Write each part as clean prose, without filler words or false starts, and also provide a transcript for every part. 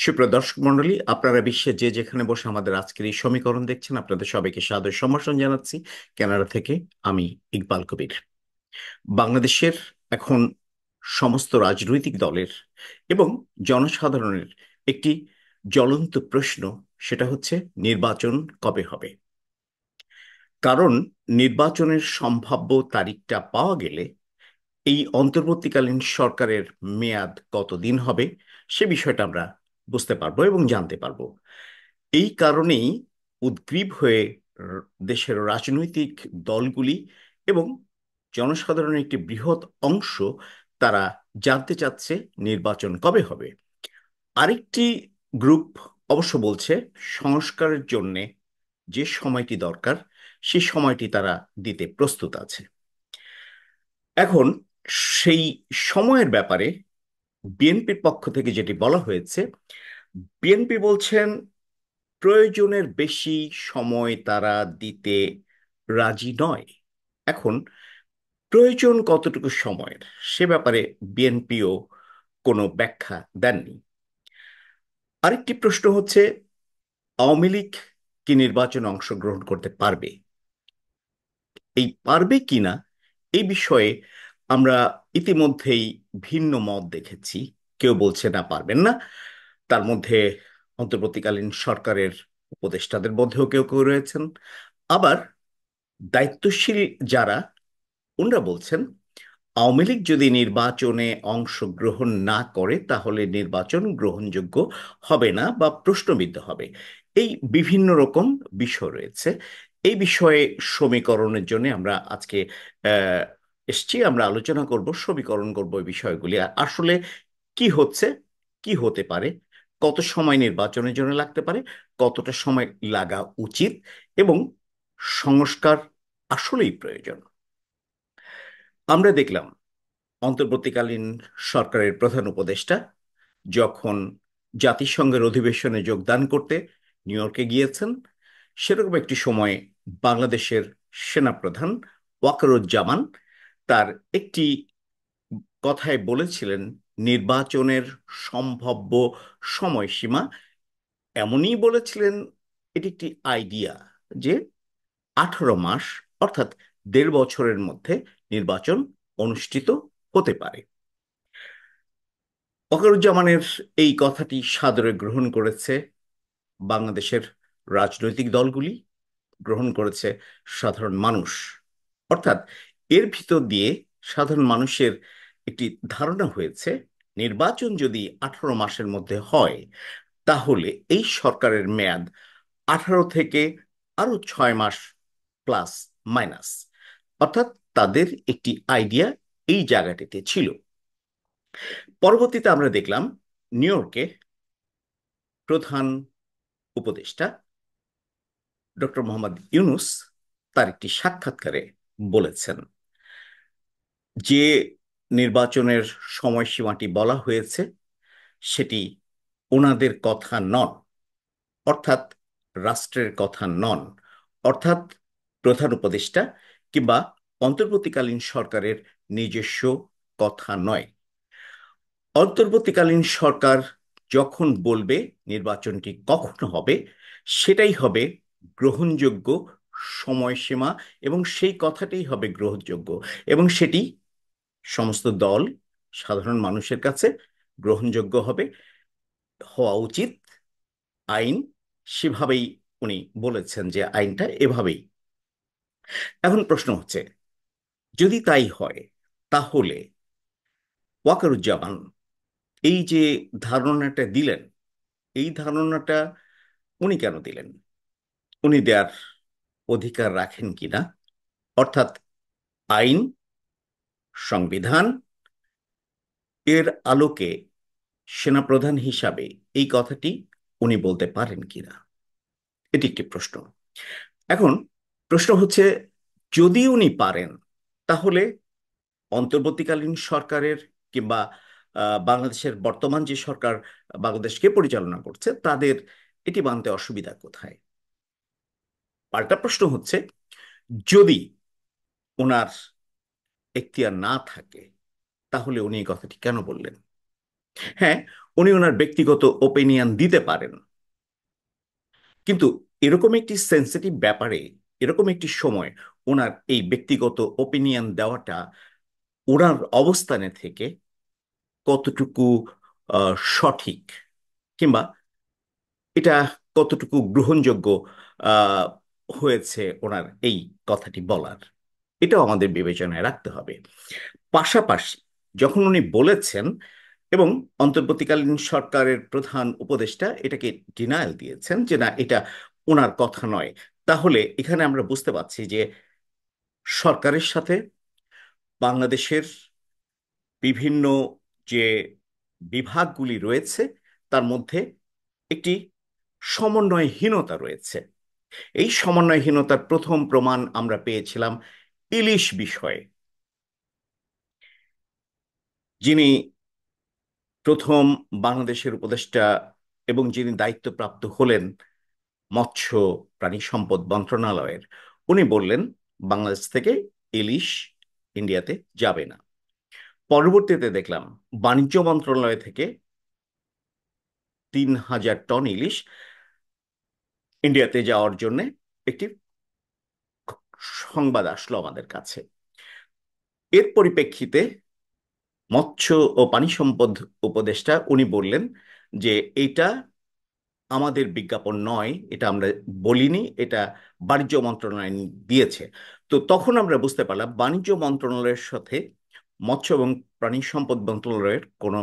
সুপ্রিয় দর্শক মন্ডলী, আপনারা বিশ্বে যে যেখানে বসে আমাদের আজকের এই সমীকরণ দেখছেন, আপনাদের সবাইকে সাদর সম্ভাষণ জানাচ্ছি কানাডা থেকে। আমি ইকবাল কবির। বাংলাদেশের এখন সমস্ত রাজনৈতিক দলের এবং জনসাধারণের একটি জ্বলন্ত প্রশ্ন, সেটা হচ্ছে নির্বাচন কবে হবে। কারণ নির্বাচনের সম্ভাব্য তারিখটা পাওয়া গেলে এই অন্তর্বর্তীকালীন সরকারের মেয়াদ কতদিন হবে সে বিষয়টা আমরা বুঝতে পারবো এবং জানতে পারবো। এই কারণেই উদ্গ্রীব হয়ে দেশের রাজনৈতিক দলগুলি এবং জনসাধারণের একটি বৃহৎ অংশ তারা জানতে চাচ্ছে নির্বাচন কবে হবে। আরেকটি গ্রুপ অবশ্য বলছে সংস্কারের জন্যে যে সময়টি দরকার সেই সময়টি তারা দিতে প্রস্তুত আছে। এখন সেই সময়ের ব্যাপারে বিএনপির পক্ষ থেকে যেটি বলা হয়েছে, বিএনপি বলছেন প্রয়োজনের বেশি সময় তারা দিতে রাজি নয়। এখন প্রয়োজন কতটুকু সময়ের সে ব্যাপারে বিএনপিও কোনো ব্যাখ্যা দেননি। আরেকটি প্রশ্ন হচ্ছে, আওয়ামী লীগ কি নির্বাচনে অংশগ্রহণ করতে পারবে? এই পারবে কিনা এই বিষয়ে আমরা ইতিমধ্যেই ভিন্ন মত দেখেছি। কেউ বলছে না, পারবেন না। তার মধ্যে অন্তর্বর্তীকালীন সরকারের উপদেষ্টাদের মধ্যেও কেউ কেউ রয়েছেন। আবার দায়িত্বশীল যারা, ওনারা বলছেন আওয়ামী লীগ যদি নির্বাচনে অংশগ্রহণ না করে তাহলে নির্বাচন গ্রহণযোগ্য হবে না বা প্রশ্নবিদ্ধ হবে। এই বিভিন্ন রকম বিষয় রয়েছে। এই বিষয়ে সমীকরণের জন্য আমরা আজকে আহ, এসছি। আমরা আলোচনা করব, সমীকরণ করব এই বিষয়গুলি। আর আসলে কি হচ্ছে, কি হতে পারে, কত সময় নির্বাচনের জন্য লাগতে পারে, কতটা সময় লাগা উচিত, এবং সংস্কার আসলেই প্রয়োজন। আমরা দেখলাম অন্তর্বর্তীকালীন সরকারের প্রধান উপদেষ্টা যখন জাতিসংঘের অধিবেশনে যোগদান করতে নিউ ইয়র্কে গিয়েছেন, সেরকম একটি সময়ে বাংলাদেশের সেনাপ্রধান ওয়াকারুজ্জামান তার একটি কথায় বলেছিলেন নির্বাচনের সম্ভাব্য সময়সীমা এমনই বলেছিলেন, এটি একটি আইডিয়া যে 18 মাস, অর্থাৎ 1.5 বছরের মধ্যে নির্বাচন অনুষ্ঠিত হতে পারে। ওয়াকারুজ্জামানের এই কথাটি সাদরে গ্রহণ করেছে বাংলাদেশের রাজনৈতিক দলগুলি, গ্রহণ করেছে সাধারণ মানুষ। অর্থাৎ এর ভিতর দিয়ে সাধারণ মানুষের একটি ধারণা হয়েছে নির্বাচন যদি 18 মাসের মধ্যে হয় তাহলে এই সরকারের মেয়াদ 18 থেকে আরো 6 মাস প্লাস মাইনাস। অর্থাৎ তাদের একটি আইডিয়া এই জায়গাটিতে ছিল। পরবর্তীতে আমরা দেখলাম নিউ ইয়র্কে প্রধান উপদেষ্টা ডক্টর মোহাম্মদ ইউনুস তার একটি সাক্ষাৎকারে বলেছেন যে নির্বাচনের সময়সীমাটি বলা হয়েছে সেটি ওনাদের কথা নন, অর্থাৎ রাষ্ট্রের কথা নন, অর্থাৎ প্রধান উপদেষ্টা কিংবা অন্তর্বর্তীকালীন সরকারের নিজস্ব কথা নয়। অন্তর্বর্তীকালীন সরকার যখন বলবে নির্বাচনটি কখন হবে সেটাই হবে গ্রহণযোগ্য সময়সীমা, এবং সেই কথাটাই হবে গ্রহণযোগ্য, এবং সেটি সমস্ত দল সাধারণ মানুষের কাছে গ্রহণযোগ্য হবে, হওয়া উচিত। আইন সেভাবেই উনি বলেছেন যে আইনটা এভাবেই। এখন প্রশ্ন হচ্ছে, যদি তাই হয় তাহলে ওয়াকারুজ্জামান এই যে ধারণাটা দিলেন, এই ধারণাটা উনি কেন দিলেন? উনি দেয়ার অধিকার রাখেন কিনা? অর্থাৎ আইন, সংবিধান এর আলোকে সেনাপ্রধান হিসাবে এই কথাটি উনি বলতে পারেন কিনা, এটি একটি প্রশ্ন। এখন প্রশ্ন হচ্ছে, যদি উনি পারেন তাহলে অন্তর্বর্তীকালীন সরকারের কিংবা বাংলাদেশের বর্তমান যে সরকার বাংলাদেশকে পরিচালনা করছে তাদের এটি মানতে অসুবিধা কোথায়? পাল্টা প্রশ্ন হচ্ছে, যদি ওনার এখতিয়ার না থাকে তাহলে উনি এই কথাটি কেন বললেন? হ্যাঁ, উনি ওনার ব্যক্তিগত ওপিনিয়ন দিতে পারেন, কিন্তু এরকম একটি সেন্সিটিভ ব্যাপারে, এরকম একটি সময় ওনার এই ব্যক্তিগত ওপিনিয়ন দেওয়াটা ওনার অবস্থানে থেকে কতটুকু সঠিক, কিংবা এটা কতটুকু গ্রহণযোগ্য আহ, হয়েছে ওনার এই কথাটি বলার, এটাও আমাদের বিবেচনায় রাখতে হবে। পাশাপাশি যখন উনি বলেছেন এবং অন্তর্বর্তীকালীন সরকারের প্রধান উপদেষ্টা এটাকে ডিনায়াল দিয়েছেন যে না, এটা ওনার কথা নয়, তাহলে এখানে আমরা বুঝতে পারছি যে সরকারের সাথে বাংলাদেশের বিভিন্ন যে বিভাগগুলি রয়েছে তার মধ্যে একটি সমন্বয়হীনতা রয়েছে। এই সমন্বয়হীনতার প্রথম প্রমাণ আমরা পেয়েছিলাম ইলিশ বিষয়ে। যিনি প্রথম বাংলাদেশের উপদেষ্টা এবং যিনি দায়িত্বপ্রাপ্ত হলেন মৎস্য প্রাণী সম্পদ মন্ত্রণালয়ের, উনি বললেন বাংলাদেশ থেকে ইলিশ ইন্ডিয়াতে যাবে না। পরবর্তীতে দেখলাম বাণিজ্য মন্ত্রণালয় থেকে 3,000 টন ইলিশ ইন্ডিয়াতে যাওয়ার জন্য একটি সংবাদ আসলো আমাদের কাছে। এর পরিপ্রেক্ষিতে মৎস্য ও পানি সম্পদ উপদেষ্টা উনি বললেন যে এটা আমাদের বিজ্ঞাপন নয়, এটা আমরা বলিনি, এটা বাণিজ্য মন্ত্রণালয় দিয়েছে। তো তখন আমরা বুঝতে পারলাম বাণিজ্য মন্ত্রণালয়ের সাথে মৎস্য এবং প্রাণী সম্পদ মন্ত্রণালয়ের কোনো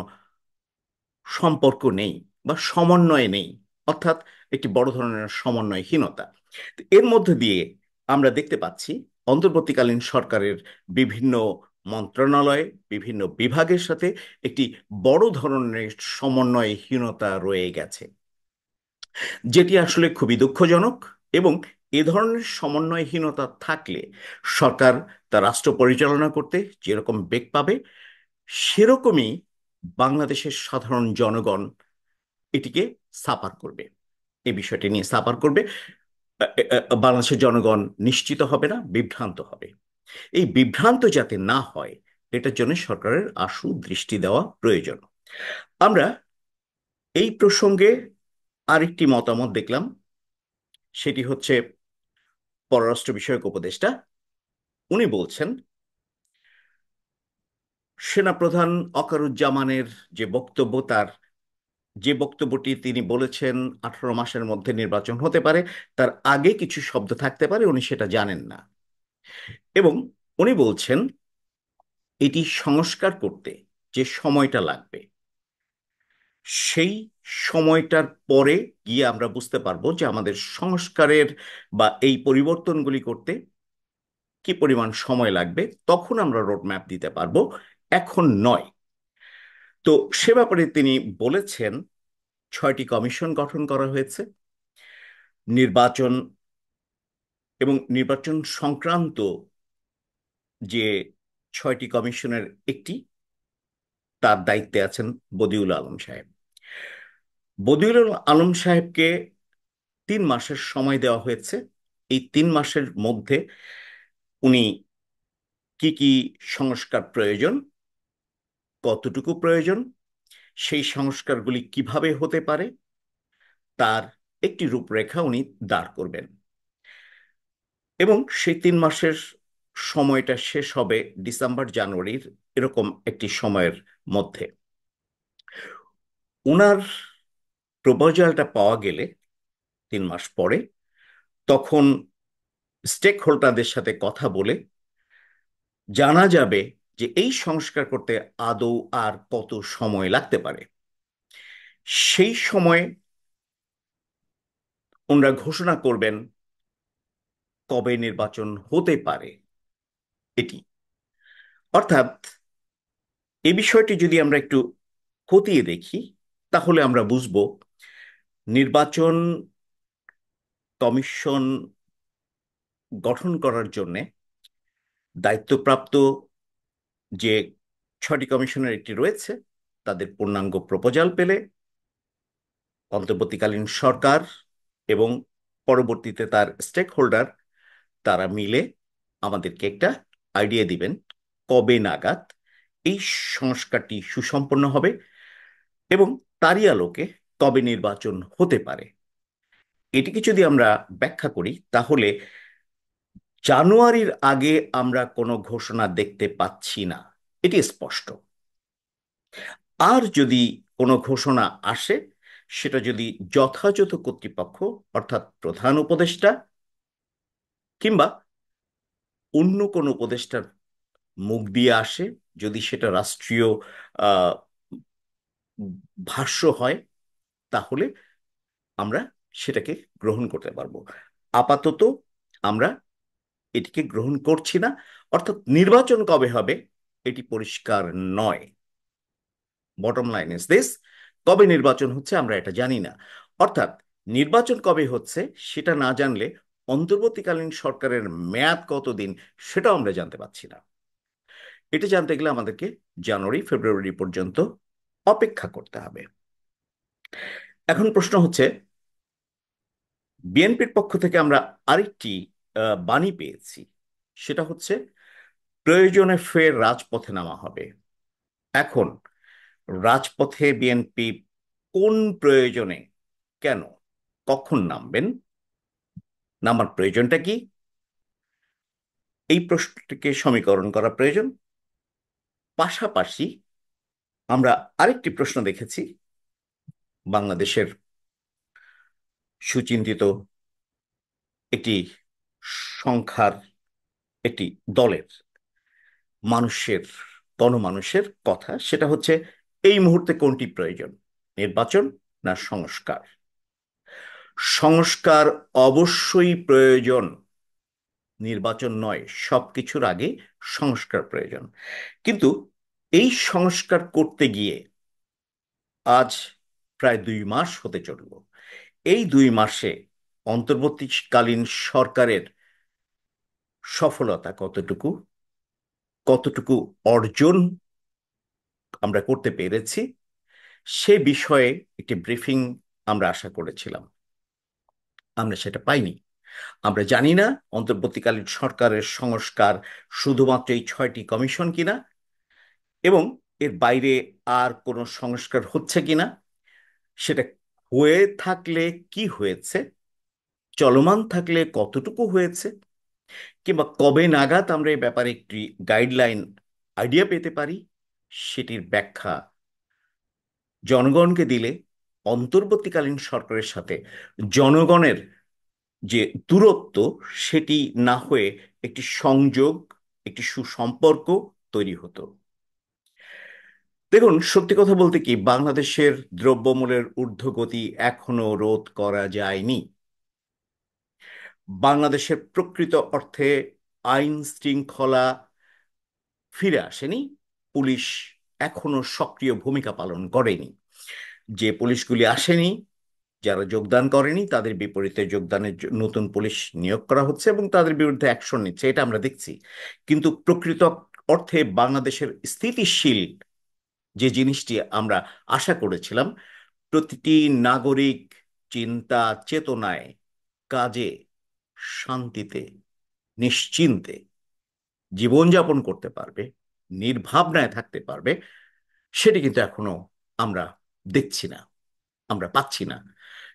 সম্পর্ক নেই বা সমন্বয় নেই, অর্থাৎ একটি বড় ধরনের সমন্বয়হীনতা। তো এর মধ্যে দিয়ে আমরা দেখতে পাচ্ছি অন্তর্বর্তীকালীন সরকারের বিভিন্ন মন্ত্রণালয়, বিভিন্ন বিভাগের সাথে একটি বড় ধরনের সমন্বয়হীনতা রয়ে গেছে, যেটি আসলে খুবই দুঃখজনক। এবং এ ধরনের সমন্বয়হীনতা থাকলে সরকার তার রাষ্ট্র পরিচালনা করতে যেরকম বেগ পাবে, সেরকমই বাংলাদেশের সাধারণ জনগণ এটিকে সাপার করবে, এই বিষয়টি নিয়ে সাপার করবে। বাংলাদেশের জনগণ নিশ্চিত হবে না, বিভ্রান্ত হবে। এই বিভ্রান্ত যাতে না হয় এটার জন্য সরকারের আশু দৃষ্টি দেওয়া প্রয়োজন। আমরা এই প্রসঙ্গে আরেকটি মতামত দেখলাম, সেটি হচ্ছে পররাষ্ট্র বিষয়ক উপদেষ্টা। উনি বলছেন সেনাপ্রধান ওয়াকারুজ্জামানের যে বক্তব্য, তার যে বক্তব্যটি তিনি বলেছেন 18 মাসের মধ্যে নির্বাচন হতে পারে, তার আগে কিছু শব্দ থাকতে পারে, উনি সেটা জানেন না। এবং উনি বলছেন এটি সংস্কার করতে যে সময়টা লাগবে, সেই সময়টার পরে গিয়ে আমরা বুঝতে পারবো যে আমাদের সংস্কারের বা এই পরিবর্তনগুলি করতে কি পরিমাণ সময় লাগবে, তখন আমরা রোডম্যাপ দিতে পারবো, এখন নয়। তো সে ব্যাপারে তিনি বলেছেন 6টি কমিশন গঠন করা হয়েছে, নির্বাচন এবং নির্বাচন সংক্রান্ত যে 6টি কমিশনের একটি, তার দায়িত্বে আছেন বদিউল আলম সাহেব। বদিউল আলম সাহেবকে 3 মাসের সময় দেওয়া হয়েছে। এই 3 মাসের মধ্যে উনি কি কি সংস্কার প্রয়োজন, কতটুকু প্রয়োজন, সেই সংস্কারগুলি কিভাবে হতে পারে, তার একটি রূপরেখা উনি দাঁড় করবেন। এবং সেই 3 মাসের সময়টা শেষ হবে ডিসেম্বর জানুয়ারির এরকম একটি সময়ের মধ্যে। ওনার প্রপোজালটা পাওয়া গেলে 3 মাস পরে, তখন স্টেক হোল্ডারদের সাথে কথা বলে জানা যাবে যে এই সংস্কার করতে আদৌ আর কত সময় লাগতে পারে। সেই সময় ওনারা ঘোষণা করবেন কবে নির্বাচন হতে পারে এটি। অর্থাৎ এই বিষয়টি যদি আমরা একটু খতিয়ে দেখি, তাহলে আমরা বুঝব নির্বাচন কমিশন গঠন করার জন্য দায়িত্বপ্রাপ্ত যে 6টি কমিশনের একটি রয়েছে, তাদের পূর্ণাঙ্গ প্রপোজাল পেলে অন্তর্বর্তীকালীন সরকার এবং পরবর্তীতে তার স্টেক হোল্ডার, তারা মিলে আমাদেরকে একটা আইডিয়া দিবেন কবে নাগাদ এই সংস্কারটি সুসম্পন্ন হবে, এবং তারই আলোকে কবে নির্বাচন হতে পারে এটিকে যদি আমরা ব্যাখ্যা করি, তাহলে জানুয়ারির আগে আমরা কোনো ঘোষণা দেখতে পাচ্ছি না, এটি স্পষ্ট। আর যদি কোনো ঘোষণা আসে, সেটা যদি যথাযথ কর্তৃপক্ষ, অর্থাৎ প্রধান উপদেষ্টা কিংবা অন্য কোনো উপদেষ্টার মুখ দিয়ে আসে, যদি সেটা রাষ্ট্রীয় আহ ভাষ্য হয়, তাহলে আমরা সেটাকে গ্রহণ করতে পারবো। আপাতত আমরা এটিকে গ্রহণ করছি না, অর্থাৎ নির্বাচন কবে হবে এটি পরিষ্কার নয়। বটম লাইন ইজ দিস, কবে নির্বাচন হচ্ছে আমরা এটা জানি না। অর্থাৎ নির্বাচন কবে হচ্ছে সেটা না জানলে অন্তর্বর্তীকালীন সরকারের মেয়াদ কতদিন সেটাও আমরা জানতে পারছি না। এটা জানতে গেলে আমাদেরকে জানুয়ারি ফেব্রুয়ারি পর্যন্ত অপেক্ষা করতে হবে। এখন প্রশ্ন হচ্ছে, বিএনপির পক্ষ থেকে আমরা আরেকটি বাণী পেয়েছি, সেটা হচ্ছে প্রয়োজনে ফের রাজপথে নামা হবে। এখন রাজপথে বিএনপি কোন প্রয়োজনে, কেন, কখন নামবেন, নামার প্রয়োজনটা কি, এই প্রশ্নটিকে সমীকরণ করা প্রয়োজন। পাশাপাশি আমরা আরেকটি প্রশ্ন দেখেছি, বাংলাদেশের সুচিন্তিত একটি সংখ্যার একটি দলের মানুষের, গণমানুষের কথা, সেটা হচ্ছে এই মুহূর্তে কোনটি প্রয়োজন, নির্বাচন না সংস্কার। সংস্কার অবশ্যই প্রয়োজন, নির্বাচন নয়, সবকিছুর আগে সংস্কার প্রয়োজন। কিন্তু এই সংস্কার করতে গিয়ে আজ প্রায় 2 মাস হতে চলল। এই 2 মাসে অন্তর্বর্তীকালীন সরকারের সফলতা কতটুকু, কতটুকু অর্জন আমরা করতে পেরেছি, সে বিষয়ে একটি ব্রিফিং আমরা আশা করেছিলাম, আমরা সেটা পাইনি। আমরা জানি না অন্তর্বর্তীকালীন সরকারের সংস্কার শুধুমাত্র এই 6টি কমিশন কিনা, এবং এর বাইরে আর কোনো সংস্কার হচ্ছে কিনা, সেটা হয়ে থাকলে কি হয়েছে, চলমান থাকলে কতটুকু হয়েছে, কিংবা কবে নাগাদ আমরা এই ব্যাপারে একটি গাইডলাইন, আইডিয়া পেতে পারি, সেটির ব্যাখ্যা জনগণকে দিলে অন্তর্বর্তীকালীন সরকারের সাথে জনগণের যে দূরত্ব, সেটি না হয়ে একটি সংযোগ, একটি সুসম্পর্ক তৈরি হতো। দেখুন, সত্যি কথা বলতে কি, বাংলাদেশের দ্রব্যমূল্যের ঊর্ধ্বগতি এখনো রোধ করা যায়নি। বাংলাদেশের প্রকৃত অর্থে আইন শৃঙ্খলা ফিরে আসেনি, পুলিশ এখনো সক্রিয় ভূমিকা পালন করেনি। যে পুলিশগুলি আসেনি, যারা যোগদান করেনি, তাদের বিপরীতে যোগদানের নতুন পুলিশ নিয়োগ করা হচ্ছে এবং তাদের বিরুদ্ধে অ্যাকশন নিচ্ছে, এটা আমরা দেখছি। কিন্তু প্রকৃত অর্থে বাংলাদেশের স্থিতিশীল যে জিনিসটি আমরা আশা করেছিলাম, প্রতিটি নাগরিক চিন্তা চেতনায়, কাজে, শান্তিতে, নিশ্চিন্তে জীবনযাপন করতে পারবে, নির্ভাবনায় থাকতে পারবে, সেটি কিন্তু এখনো আমরা দেখছি না, আমরা পাচ্ছি না।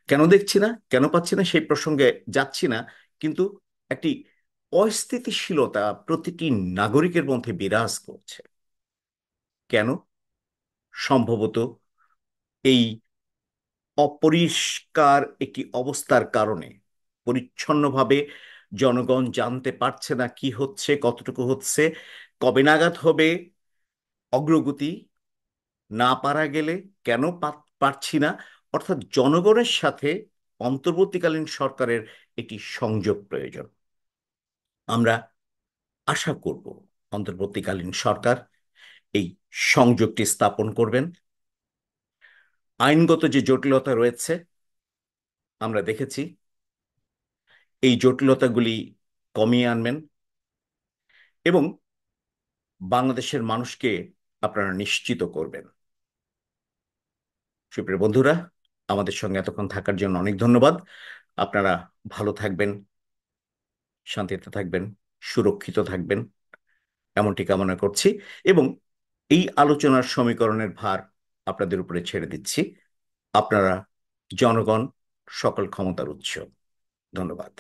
কেন দেখছি না, কেন পাচ্ছি না সেই প্রসঙ্গে যাচ্ছি না, কিন্তু একটি অস্থিতিশীলতা প্রতিটি নাগরিকের মধ্যে বিরাজ করছে। কেন? সম্ভবত এই অপরিষ্কার একটি অবস্থার কারণে, পরিচ্ছন্নভাবে জনগণ জানতে পারছে না কি হচ্ছে, কতটুকু হচ্ছে, কবে নাগাদ হবে অগ্রগতি, না পারা গেলে কেন পারছি না। অর্থাৎ জনগণের সাথে অন্তর্বর্তীকালীন সরকারের একটি সংযোগ প্রয়োজন। আমরা আশা করব অন্তর্বর্তীকালীন সরকার এই সংযোগটি স্থাপন করবেন। আইনগত যে জটিলতা রয়েছে আমরা দেখেছি, এই জটিলতাগুলি কমিয়ে আনবেন এবং বাংলাদেশের মানুষকে আপনারা নিশ্চিত করবেন। সুপ্রিয় বন্ধুরা, আমাদের সঙ্গে এতক্ষণ থাকার জন্য অনেক ধন্যবাদ। আপনারা ভালো থাকবেন, শান্তিতে থাকবেন, সুরক্ষিত থাকবেন, এমনটি কামনা করছি। এবং এই আলোচনার সমীকরণের ভার আপনাদের উপরে ছেড়ে দিচ্ছি। আপনারা জনগণ, সকল ক্ষমতার উৎস। ধন্যবাদ।